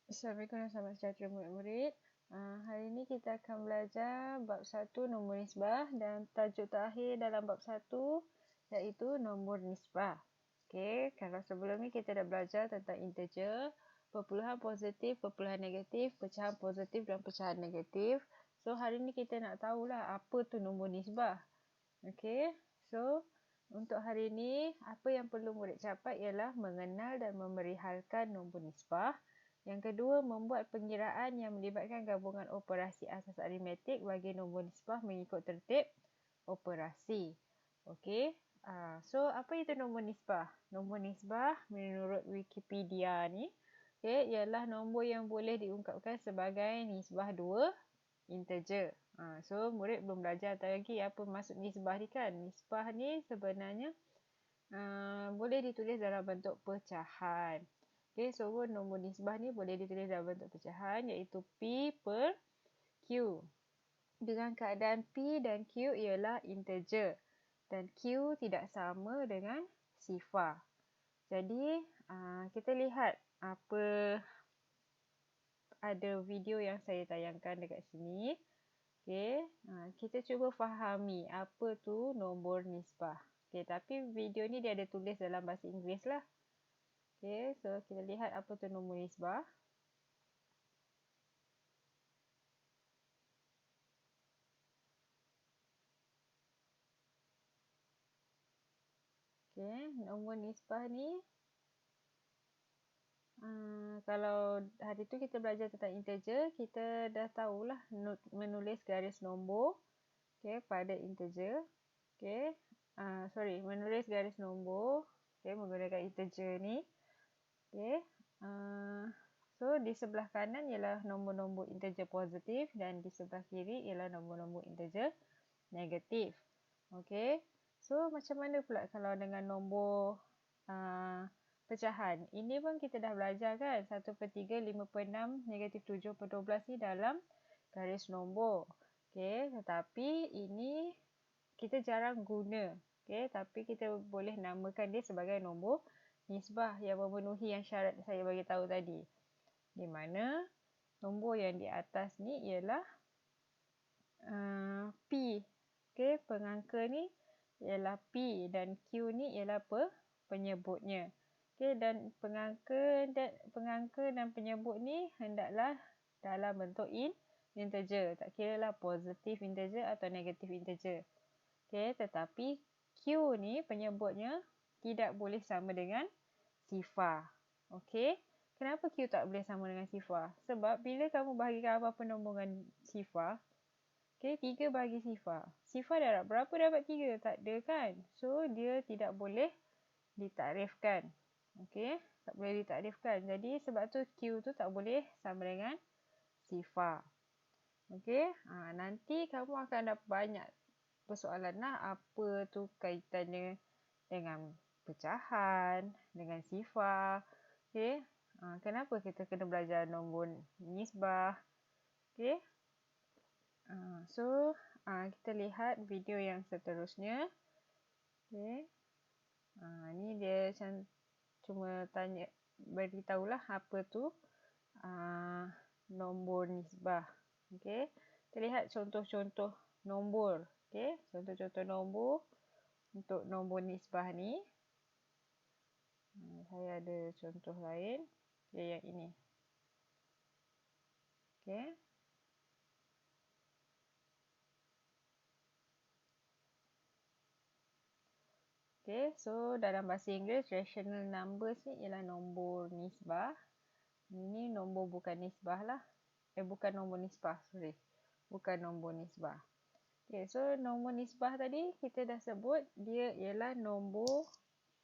Assalamualaikum dan selamat sejahtera murid-murid. Hari ini kita akan belajar bab 1 nombor nisbah dan tajuk terakhir dalam bab 1 iaitu nombor nisbah. Okey, kalau sebelum ni kita dah belajar tentang integer, perpuluhan positif, perpuluhan negatif, pecahan positif dan pecahan negatif. So hari ni kita nak tahulah apa tu nombor nisbah. Okey, so untuk hari ini apa yang perlu murid capai ialah mengenal dan memerihalkan nombor nisbah. Yang kedua, membuat pengiraan yang melibatkan gabungan operasi asas aritmetik bagi nombor nisbah mengikut tertib operasi. Okey, so apa itu nombor nisbah? Nombor nisbah menurut Wikipedia ni, ialah nombor yang boleh diungkapkan sebagai nisbah dua integer. So murid belum belajar lagi apa maksud nisbah ni kan. Nisbah ni sebenarnya boleh ditulis dalam bentuk pecahan. Okey, so nombor nisbah ni boleh ditulis dalam bentuk pecahan iaitu P per Q. Dengan keadaan P dan Q ialah integer dan Q tidak sama dengan sifar. Jadi kita lihat apa ada video yang saya tayangkan dekat sini. Okey, kita cuba fahami apa tu nombor nisbah. Okey, tapi video ni dia ada tulis dalam bahasa Inggeris lah. Okey, so kita lihat apa tu nombor nisbah. Okey, nombor nisbah ni kalau hari tu kita belajar tentang integer, kita dah tahulah menulis garis nombor pada integer. Menulis garis nombor menggunakan integer ni. So di sebelah kanan ialah nombor-nombor integer positif dan di sebelah kiri ialah nombor-nombor integer negatif. Okey. So macam mana pula kalau dengan nombor pecahan? Ini pun kita dah belajar kan. 1/3, 5/6, -7/12 ni dalam garis nombor. Okey, tetapi ini kita jarang guna. Okey, tapi kita boleh namakan dia sebagai nombor nisbah yang memenuhi yang syarat saya bagi tahu tadi. Di mana nombor yang di atas ni ialah P. Okey, pengangka ni ialah P dan Q ni ialah penyebutnya. Okey, dan pengangka dan penyebut ni hendaklah dalam bentuk integer. Tak kira lah positif integer atau negatif integer. Okey, tetapi Q ni penyebutnya tidak boleh sama dengan sifar. Okey, kenapa Q tak boleh sama dengan sifar? Sebab bila kamu bahagikan apa-apa nombor dengan sifar, 3 bahagi sifar. Sifar berapa dapat 3? Tak ada kan? So, dia tidak boleh ditakrifkan. Okey, tak boleh ditakrifkan. Jadi, sebab tu Q tu tak boleh sama dengan sifar. Okey, nanti kamu akan dapat banyak persoalan lah apa tu kaitannya dengan pecahan, dengan sifar. Okey, kenapa kita kena belajar nombor nisbah? Okey. So, kita lihat video yang seterusnya. Okay. Ni dia cuma beritahulah apa tu nombor nisbah. Okay. Kita lihat contoh-contoh nombor. Okay. Contoh-contoh nombor untuk nombor nisbah ni. Saya ada contoh lain. Okay, yang ini. Okay. Okay, so dalam bahasa Inggeris, rational numbers ni ialah nombor nisbah. Ini nombor bukan nisbah lah. Bukan nombor nisbah, sorry. Bukan nombor nisbah. Okay, so nombor nisbah tadi kita dah sebut dia ialah nombor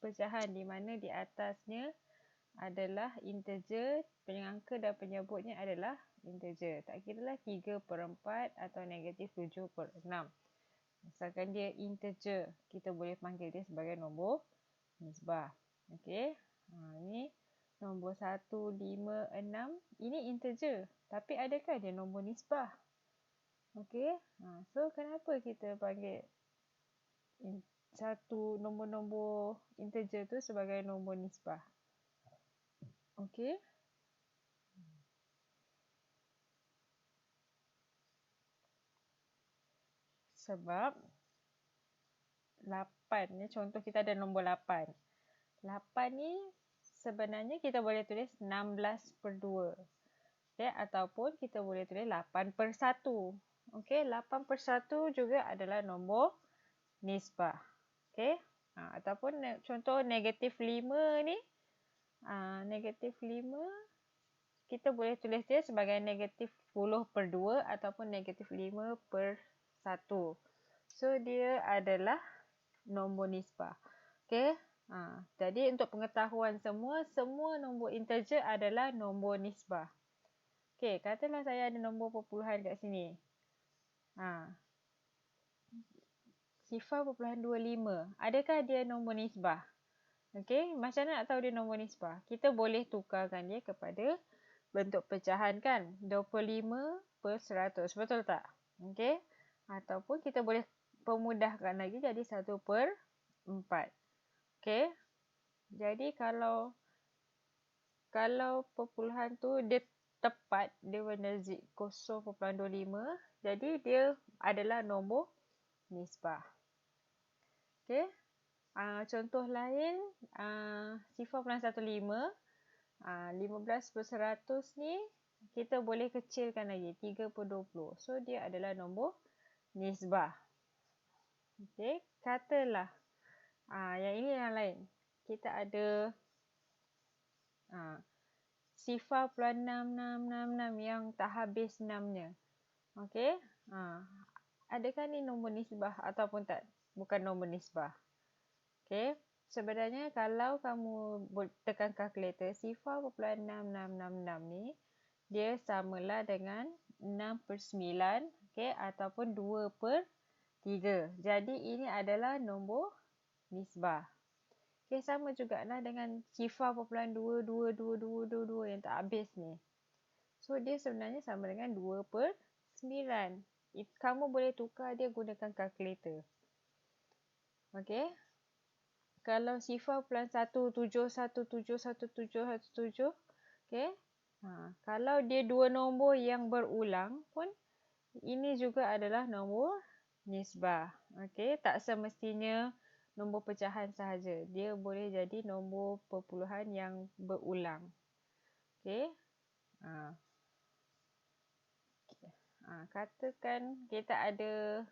pecahan di mana di atasnya adalah integer, pengangka dan penyebutnya adalah integer. Tak kira lah 3/4 atau -7/6. Misalkan dia integer, kita boleh panggil dia sebagai nombor nisbah. Okey. Ini nombor 1, 5, 6. Ini integer. Tapi adakah dia nombor nisbah? Okey. So, kenapa kita panggil satu nombor-nombor integer tu sebagai nombor nisbah? Okey. Sebab 8 ni, contoh kita ada nombor 8. 8 ni sebenarnya kita boleh tulis 16/2. Okay, ataupun kita boleh tulis 8/1. Okay, 8/1 juga adalah nombor nisbah. Okay, ataupun contoh negatif 5 ni. Negatif 5 kita boleh tulis dia sebagai negatif 10/2 ataupun negatif 5/1. So, dia adalah nombor nisbah. Okay. Jadi, untuk pengetahuan semua nombor integer adalah nombor nisbah. Okay, katalah saya ada nombor perpuluhan kat sini. 0.25. Adakah dia nombor nisbah? Okay, macam mana nak tahu dia nombor nisbah? Kita boleh tukarkan dia kepada bentuk pecahan kan? 25/100. Betul tak? Okay. Ataupun kita boleh pemudahkan lagi jadi 1/4. Okay. Jadi kalau perpuluhan tu dia tepat, dia benda 0.25, jadi dia adalah nombor nisbah. Okay. Contoh lain, 0.15. 15/100 ni kita boleh kecilkan lagi, 3/20. So, dia adalah nombor nisbah. Okay. Katalah, yang ini yang lain. Kita ada 0.66666 yang tak habis 6-nya. Okay. Adakah ni nombor nisbah ataupun tak? Bukan nombor nisbah. Okay. Sebenarnya kalau kamu tekan kalkulator, 0.6666 ni dia samalah dengan 6/9, okay, ataupun 2/3. Jadi ini adalah nombor nisbah. Okay, sama jugalah dengan 0.22222 yang tak habis ni. So, dia sebenarnya sama dengan 2/9. Kamu boleh tukar dia gunakan kalkulator. Okay. Kalau 0.171711717, okay. Kalau dia dua nombor yang berulang pun, ini juga adalah nombor nisbah. Okay. Tak semestinya nombor pecahan sahaja. Dia boleh jadi nombor perpuluhan yang berulang. Okay. Katakan kita ada,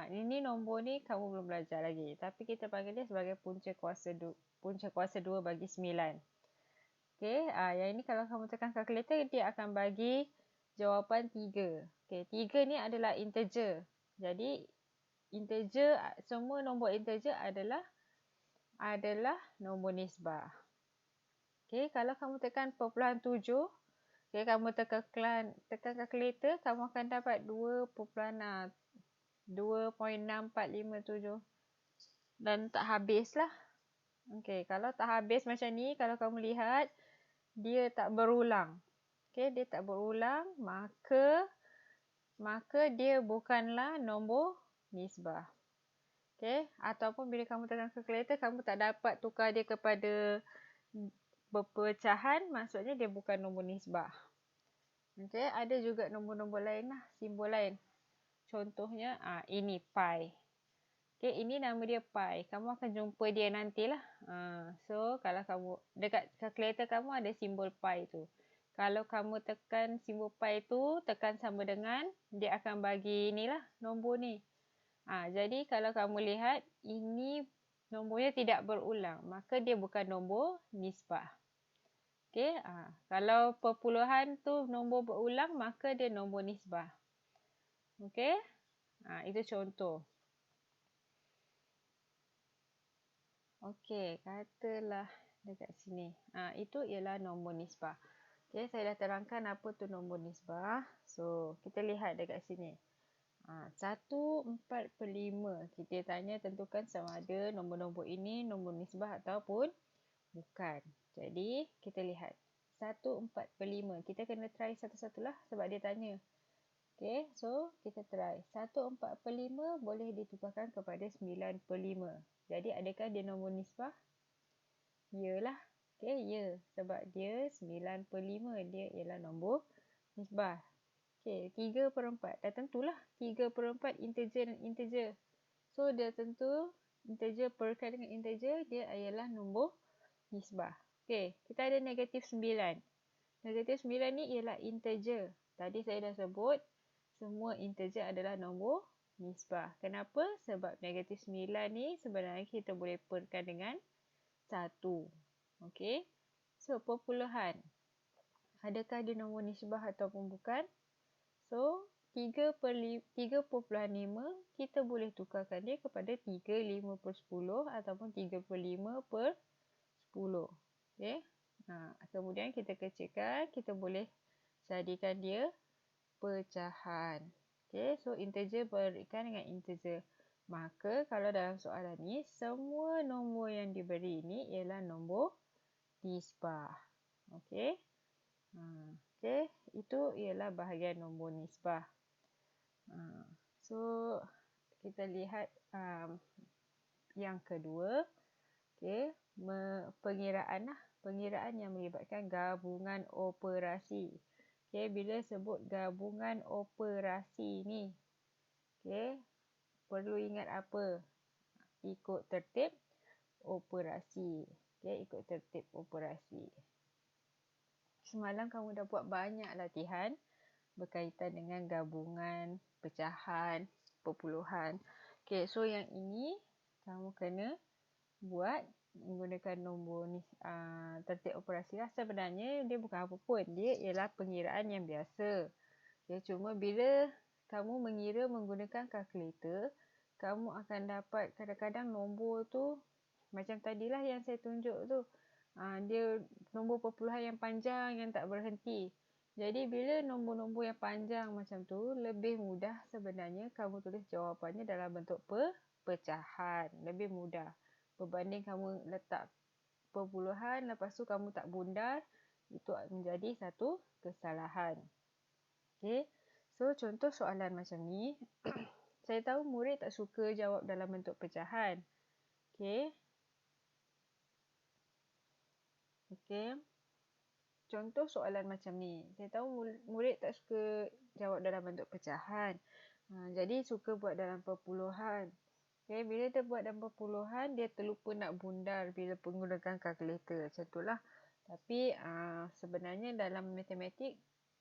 ini nombor ni kamu belum belajar lagi, tapi kita panggil dia sebagai punca kuasa 2 bagi 9. Okay, yang ini kalau kamu tekan kalkulator, dia akan bagi jawapan 3. Okay, 3 ni adalah integer. Jadi, integer, semua nombor integer adalah nombor nisbah. Okay, kalau kamu tekan perpuluhan 7, okay, kamu tekan kalkulator, kamu akan dapat 2.6457 dan tak habislah. Okay, kalau tak habis macam ni, kalau kamu lihat, dia tak berulang. Okay, dia tak berulang, maka dia bukanlah nombor nisbah. Okay, ataupun bila kamu tekan kalkulator, kamu tak dapat tukar dia kepada berpecahan, maksudnya dia bukan nombor nisbah. Okay, ada juga nombor-nombor lain lah, simbol lain. Contohnya, ini pi. Okay, ini nama dia pi. Kamu akan jumpa dia nantilah. So, kalau kamu, dekat kalkulator kamu ada simbol pi tu. Kalau kamu tekan simbol pi tu, tekan sama dengan, dia akan bagi inilah, nombor ni. Jadi, kalau kamu lihat, ini nombornya tidak berulang. Maka dia bukan nombor nisbah. Okay, kalau perpuluhan tu nombor berulang, maka dia nombor nisbah. Okay, itu contoh. Okay, katalah dekat sini. Itu ialah nombor nisbah. Okay, saya dah terangkan apa tu nombor nisbah. So, kita lihat dekat sini. 1/4/5. Kita tanya tentukan sama ada nombor-nombor ini nombor nisbah ataupun bukan. Jadi, kita lihat. 1/4/5. Kita kena try satu-satulah sebab dia tanya. Okay, so kita try. 1/4/5 boleh ditukarkan kepada 9/5. Jadi, adakah dia nombor nisbah? Yalah. Okay, ya. Sebab dia 9/5. Dia ialah nombor nisbah. Okey, 3/4. Dah tentulah 3/4 integer dan integer. So, dah tentu integer perkali dengan integer, dia ialah nombor nisbah. Okey, kita ada negatif 9. Negatif 9 ni ialah integer. Tadi saya dah sebut, semua integer adalah nombor nisbah. Kenapa? Sebab negatif 9 ni sebenarnya kita boleh perkan dengan 1. Okey. So, perpuluhan. Adakah dia nombor nisbah ataupun bukan? So, 3/5 kita boleh tukarkan dia kepada 3/5/10 ataupun 3/5/10. Okey. Kemudian kita kecilkan, kita boleh jadikan dia pecahan. Okey, so integer berikan dengan integer. Maka kalau dalam soalan ni, semua nombor yang diberi ini ialah nombor nisbah. Okey. Okey, itu ialah bahagian nombor nisbah. So, kita lihat yang kedua. Okey, pengiraan lah. Pengiraan yang melibatkan gabungan operasi. Okey, bila sebut gabungan operasi ni, okey, perlu ingat apa? Ikut tertib operasi. Okey, ikut tertib operasi. Semalam kamu dah buat banyak latihan berkaitan dengan gabungan, pecahan, perpuluhan. Okey, so yang ini kamu kena buat menggunakan nombor ni, tertib operasi lah. Sebenarnya dia bukan apa pun, dia ialah pengiraan yang biasa. Okay, cuma bila kamu mengira menggunakan kalkulator, kamu akan dapat kadang-kadang nombor tu macam tadilah yang saya tunjuk tu, dia nombor perpuluhan yang panjang yang tak berhenti. Jadi bila nombor-nombor yang panjang macam tu, lebih mudah sebenarnya kamu tulis jawapannya dalam bentuk pecahan. Lebih mudah berbanding kamu letak perpuluhan lepas tu kamu tak bundar, itu menjadi satu kesalahan. Okey. So contoh soalan macam ni, saya tahu murid tak suka jawab dalam bentuk pecahan. Okey. Okey. Contoh soalan macam ni, saya tahu murid tak suka jawab dalam bentuk pecahan. Jadi suka buat dalam perpuluhan. Okay, bila dia buat dalam perpuluhan, dia terlupa nak bundar bila menggunakan kalkulator. Macam itulah. Tapi sebenarnya dalam matematik,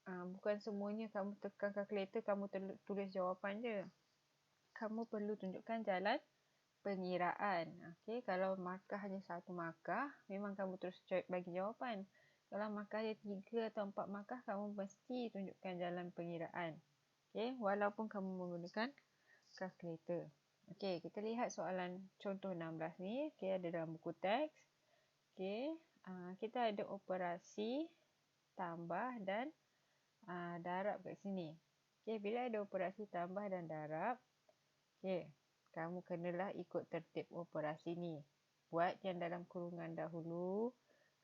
bukan semuanya kamu tekan kalkulator, kamu tulis jawapan je. Kamu perlu tunjukkan jalan pengiraan. Okay, kalau markah hanya 1 markah, memang kamu terus bagi jawapan. Kalau markah ada 3 atau 4 markah, kamu mesti tunjukkan jalan pengiraan. Okay, walaupun kamu menggunakan kalkulator. Okey, kita lihat soalan contoh 16 ni. Okey, ada dalam buku teks. Okey, kita ada operasi tambah dan darab kat sini. Okey, bila ada operasi tambah dan darab, okey, kamu kenalah ikut tertib operasi ni. Buat yang dalam kurungan dahulu,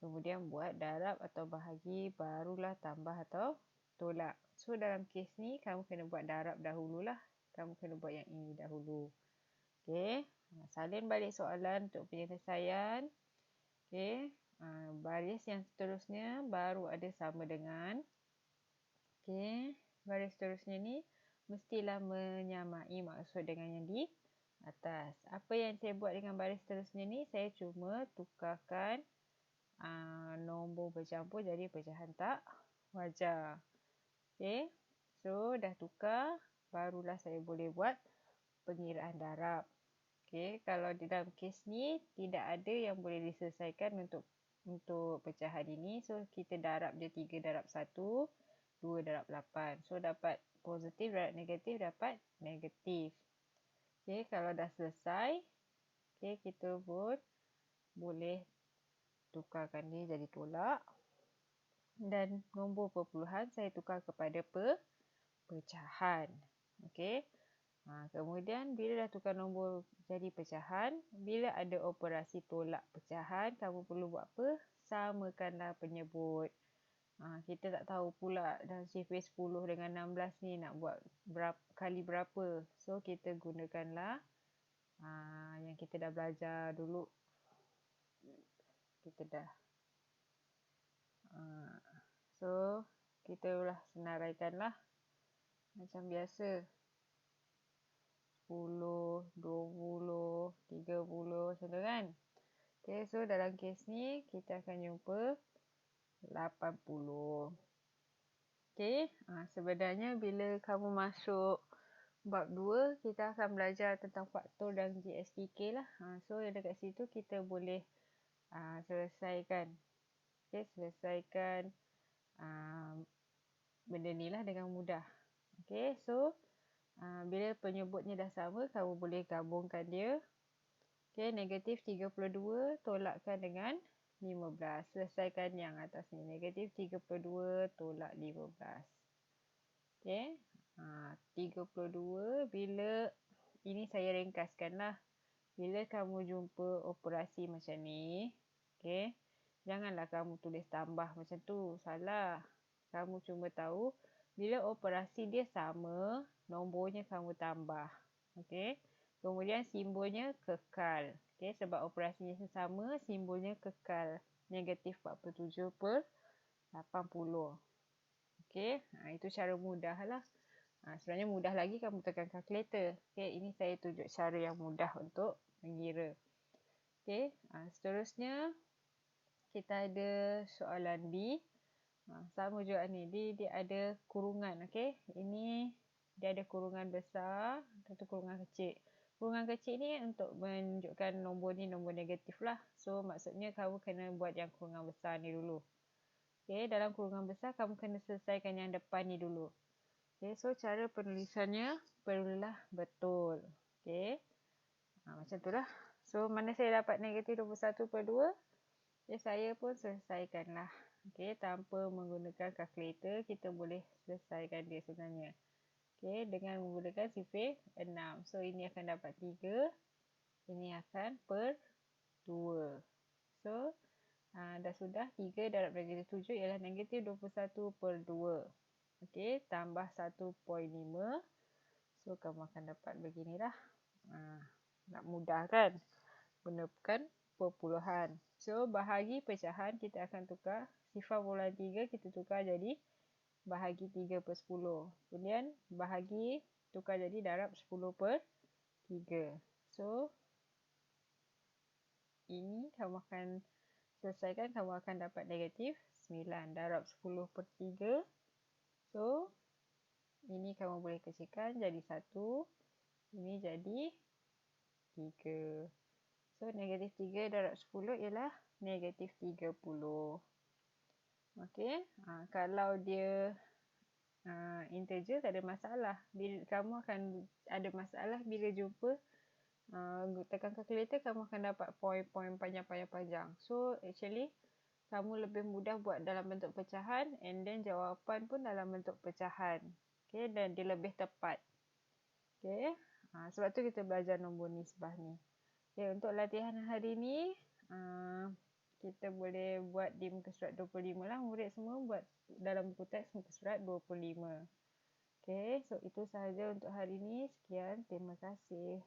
kemudian buat darab atau bahagi, barulah tambah atau tolak. So, dalam kes ni, kamu kena buat darab dahululah. Kamu kena buat yang ini dahulu. Okey, salin balik soalan untuk penyelesaian. Okey, baris yang seterusnya baru ada sama dengan. Okey, baris seterusnya ni mestilah menyamai maksud dengan yang di atas. Apa yang saya buat dengan baris seterusnya ni, saya cuma tukarkan nombor bercampur jadi pecahan tak wajar. Okey, so dah tukar, barulah saya boleh buat pengiraan darab. Okey, kalau di dalam kes ni tidak ada yang boleh diselesaikan untuk pecahan ini. So kita darab je 3 darab 1, 2 darab 8. So dapat positif darab negatif dapat negatif. Okey, kalau dah selesai, okey, kita pun boleh tukarkan dia jadi tolak. Dan nombor perpuluhan saya tukar kepada pecahan. Okey. Kemudian bila dah tukar nombor jadi pecahan, bila ada operasi tolak pecahan, kamu perlu buat apa? Samakanlah penyebut. Kita tak tahu pula dalam sifir 10 dengan 16 ni nak buat kali berapa. So kita gunakanlah yang kita dah belajar dulu. Kita dah. So kita lah senaraikanlah. Macam biasa. 10, 20, 30 macam tu kan. Okay, so dalam kes ni kita akan jumpa 80. Okay, sebenarnya bila kamu masuk bab 2, kita akan belajar tentang faktor dan GSTK lah. So yang dekat situ kita boleh selesaikan. Okay, selesaikan benda ni lah dengan mudah. Okay, so bila penyebutnya dah sama, kamu boleh gabungkan dia. Okay, negatif 32 tolakkan dengan 15. Selesaikan yang atas ni. Negatif 32 tolak 15. Okay, 32 bila, ini saya ringkaskan lah. Bila kamu jumpa operasi macam ni, okay, janganlah kamu tulis tambah macam tu. Salah. Kamu cuma tahu bila operasi dia sama, nombornya kamu tambah. Okay. Kemudian simbolnya kekal. Okay, sebab operasinya sama, simbolnya kekal. Negatif 47 per 80. Okay, itu cara mudah lah. Sebenarnya mudah lagi kamu tekan kalkulator. Okay, ini saya tunjuk cara yang mudah untuk mengira. Okay, seterusnya kita ada soalan B. Sama juga ni, dia ada kurungan. Okay, ini dia ada kurungan besar, satu kurungan kecil. Kurungan kecil ni untuk menunjukkan nombor ni nombor negatif lah. So maksudnya kamu kena buat yang kurungan besar ni dulu. Okay, dalam kurungan besar kamu kena selesaikan yang depan ni dulu. Okay, so cara penulisannya perlulah betul. Okay, macam tu lah. So mana saya dapat negatif 21 per 2? Saya pun selesaikan lah. Okay, tanpa menggunakan kalkulator, kita boleh selesaikan dia sebenarnya. Okay, dengan menggunakan sifar 6. So, ini akan dapat 3. Ini akan per 2. So, dah sudah 3 darab negatif 7 ialah negatif 21 per 2. Okay, tambah 1.5. So, kamu akan dapat beginilah. Nak mudah kan? Gunakan perpuluhan. So, bahagi pecahan kita akan tukar. Sifar bulan 3 kita tukar jadi bahagi 3 per 10. Kemudian bahagi tukar jadi darab 10 per 3. So, ini kamu akan selesaikan, kamu akan dapat negatif 9 darab 10 per 3. So, ini kamu boleh kecilkan jadi 1. Ini jadi 3. So, negatif 3 darab 10 ialah negatif 30. Okey, kalau dia integer tak ada masalah. Bila, kamu akan ada masalah bila jumpa tekan kalkulator, kamu akan dapat poin-poin panjang-panjang. So, actually, kamu lebih mudah buat dalam bentuk pecahan and then jawapan pun dalam bentuk pecahan. Okay, dan dia lebih tepat. Okay, sebab tu kita belajar nombor nisbah ni. Okay, untuk latihan hari ni, kita boleh buat di muka surat 25 lah. Murid semua buat dalam buku teks muka surat 25. Okay, so itu sahaja untuk hari ini. Sekian, terima kasih.